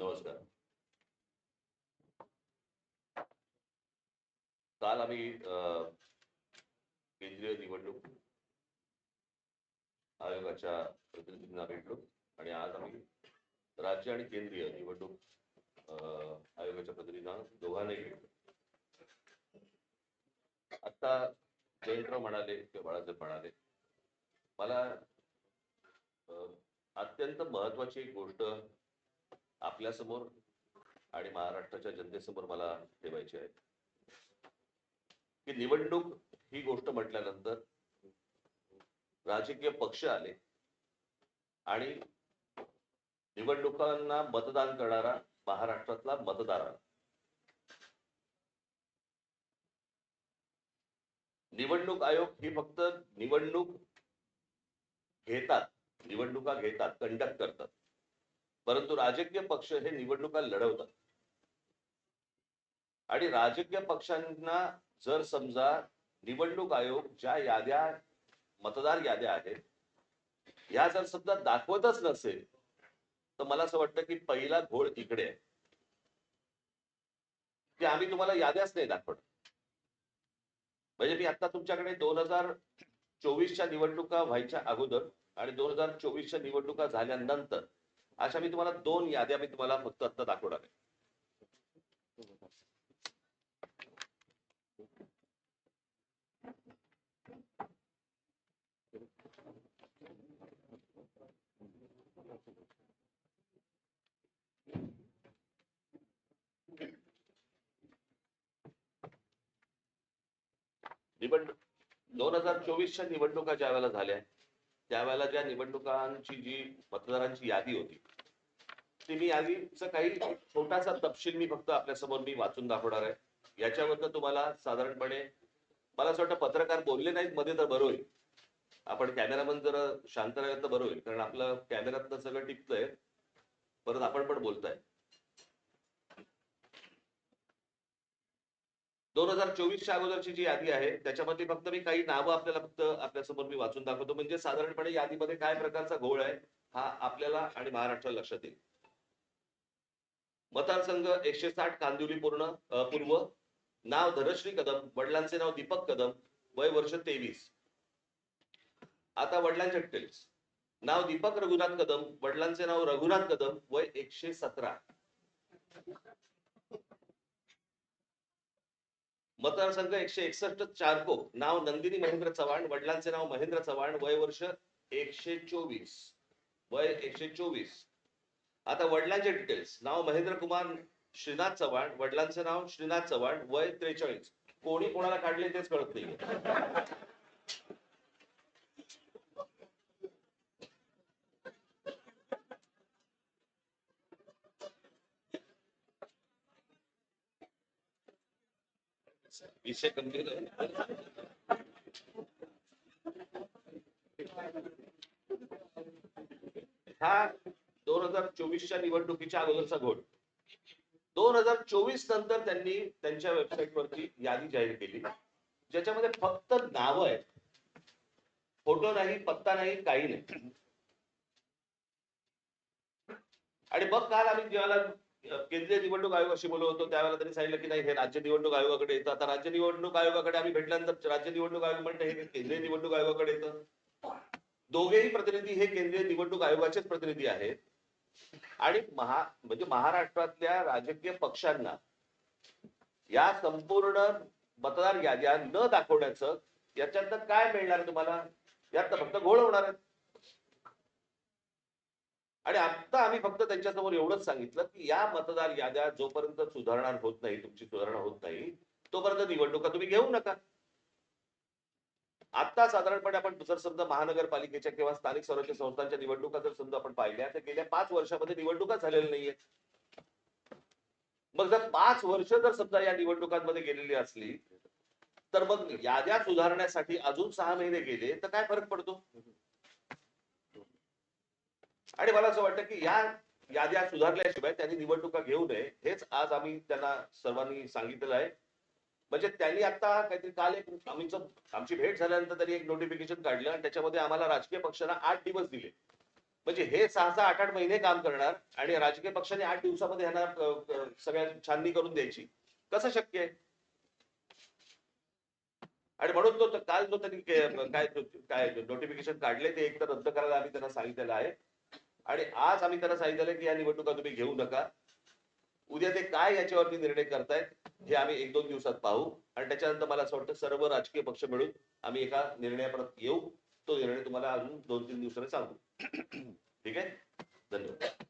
नमस्कार. काल आम्ही केंद्रीय निवडणूक आयोगाच्या प्रतिनिधींना भेटलो आणि आज आम्ही राज्य आणि केंद्रीय निवडणूक आयोगाच्या प्रतिनिधींना दोघांनाही भेटलो. आता जयंतराव म्हणाले किंवा बाळासाहेब म्हणाले, मला अत्यंत महत्वाची एक गोष्ट आपल्यासमोर आणि महाराष्ट्राच्या जनतेसमोर मला ठेवायची आहे की निवडणूक ही गोष्ट म्हटल्यानंतर राजकीय पक्ष आले आणि निवडणुकांना मतदान करणारा महाराष्ट्रातला मतदार आला. निवडणूक आयोग ही फक्त निवडणुका घेतात, कंडक्ट करतात, परंतु राजकीय पक्ष हे निवडणुका लढवतात. आणि राजकीय पक्षांना जर समजा निवडणूक आयोग ज्या याद्या, मतदार याद्या आहेत, ह्या जर समजा दाखवतच नसेल, तर मला असं वाटतं की पहिला घोळ इकडे आहे की आम्ही तुम्हाला याद्याच नाही दाखवत. म्हणजे मी आता तुमच्याकडे 2024च्या निवडणुका व्हायच्या अगोदर आणि 2024च्या निवडणुका झाल्यानंतर अशा मी तुम्हाला 2 याद्या मी तुम्हाला फक्त आता दाखवणार आहे. निवडणूक 2024च्या निवडणुका ज्या वेळेला झाल्या, त्यावेळेला ज्या निवडणुकांची जी मतदारांची यादी होती, ती मी यादीचा काही छोटासा तपशील मी फक्त आपल्यासमोर मी वाचून दाखवणार आहे. याच्यावरनं तुम्हाला साधारणपणे, मला असं वाटतं पत्रकार बोलले नाहीत मध्ये तर बरं होईल, आपण कॅमेरामन जर शांत राहिलं तर बरं होईल, कारण आपलं कॅमेऱ्यातनं सगळं टिकतंय, परत आपण पण बोलताय. 2024च्या अगोदरची जी यादी आहे त्याच्यामध्ये फक्त मी काही नावं आपल्याला फक्त आपल्यासमोर मी वाचून दाखवतो, म्हणजे साधारणपणे यादीमध्ये काय प्रकारचा घोळ आहे हा आपल्याला आणि महाराष्ट्राला लक्षात येईल. मतदारसंघ 160 कांदिवली पूर्व, नाव धनश्री कदम, वडिलांचे नाव दीपक कदम, वय वर्ष 23. आता वडिलांच्या डिटेल्स: नाव दीपक रघुनाथ कदम, वडिलांचे नाव रघुनाथ कदम, वय 117. मतदारसंघ 161 चारको, नाव नंदिनी महेंद्र चव्हाण, वडिलांचे नाव महेंद्र चव्हाण, वय वर्ष 124, वय 124. आता वडिलांचे डिटेल्स: नाव महेंद्र कुमार श्रीनाथ चव्हाण, वडिलांचे नाव श्रीनाथ चव्हाण, वय 43. कोणी कोणाला काढले तेच कळत नाहीये. विषय गंभीर आहे. हा 2024च्या निवडणुकीच्या अगोदरचा घोळ. 2024 नंतर त्यांनी त्यांच्या वेबसाईटवरती यादी जाहीर केली, ज्याच्यामध्ये फक्त नावं आहेत, फोटो नाही, पत्ता नाही, काही नाही. आणि मग काल आम्ही जेव्हा केंद्रीय निवडणूक आयोगाशी बोलत होतो त्यावेळेला त्यांनी सांगितलं की नाही, हे राज्य निवडणूक आयोगाकडे येतं. आता राज्य निवडणूक आयोगाकडे आम्ही भेटल्यानंतर राज्य निवडणूक आयोग म्हणतं हे केंद्रीय निवडणूक आयोगाकडे येतं. दोघेही प्रतिनिधी हे केंद्रीय निवडणूक आयोगाचेच प्रतिनिधी आहेत. आणि म्हणजे महाराष्ट्रातल्या राजकीय पक्षांना या संपूर्ण मतदार याद्या न दाखवण्याचं, याच्यातनं काय मिळणार तुम्हाला? यात फक्त घोळ होणार आहे. आणि आता आम्ही फक्त त्यांच्यासमोर एवढंच सांगितलं की या मतदार याद्या जोपर्यंत सुधारणा होत नाही, तुमची सुधारणा होत नाही, तोपर्यंत निवडणुका तुम्ही घेऊ नका. आता साधारणपणे आपण जर समजा महानगरपालिकेच्या किंवा स्थानिक स्वराज्य संस्थांच्या निवडणुका जर समजा आपण पाहिल्या, तर गेल्या 5 वर्षामध्ये निवडणुका झालेल्या नाहीये. मग जर 5 वर्ष जर समजा या निवडणुकांमध्ये गेलेली असली, तर मग याद्या सुधारण्यासाठी अजून 6 महिने गेले तर काय फरक पडतो? आणि मला असं वाटतं की या याद्या सुधारल्याशिवाय त्यांनी निवडणुका घेऊ नये, हेच आज आम्ही त्यांना सर्वांनी सांगितलेलं आहे. म्हणजे त्यांनी आता काहीतरी काल आमची भेट झाल्यानंतर त्यांनी एक नोटिफिकेशन काढलं आणि त्याच्यामध्ये आम्हाला राजकीय पक्षांना 8 दिवस दिले म्हणजे हे 6-6, 8-8 महिने काम करणार आणि राजकीय पक्षाने 8 दिवसामध्ये ह्यांना सगळ्या छाननी करून द्यायची, कसं शक्य आहे? आणि म्हणून तो काल जो त्यांनी काय काय नोटिफिकेशन काढले ते एकतर रद्द करायला आम्ही त्यांना सांगितलेलं आहे आणि आज आम्ही त्यांना सांगितलेलं की या निवडणुका तुम्ही घेऊ नका. उद्या ते काय याच्यावरती निर्णय करतायत हे आम्ही 1-2 दिवसात पाहू आणि त्याच्यानंतर मला असं वाटतं सर्व राजकीय पक्ष मिळून आम्ही एका निर्णयापर्यंत येऊ. तो निर्णय तुम्हाला अजून 2-3 दिवसांनी सांगू. ठीक आहे, धन्यवाद.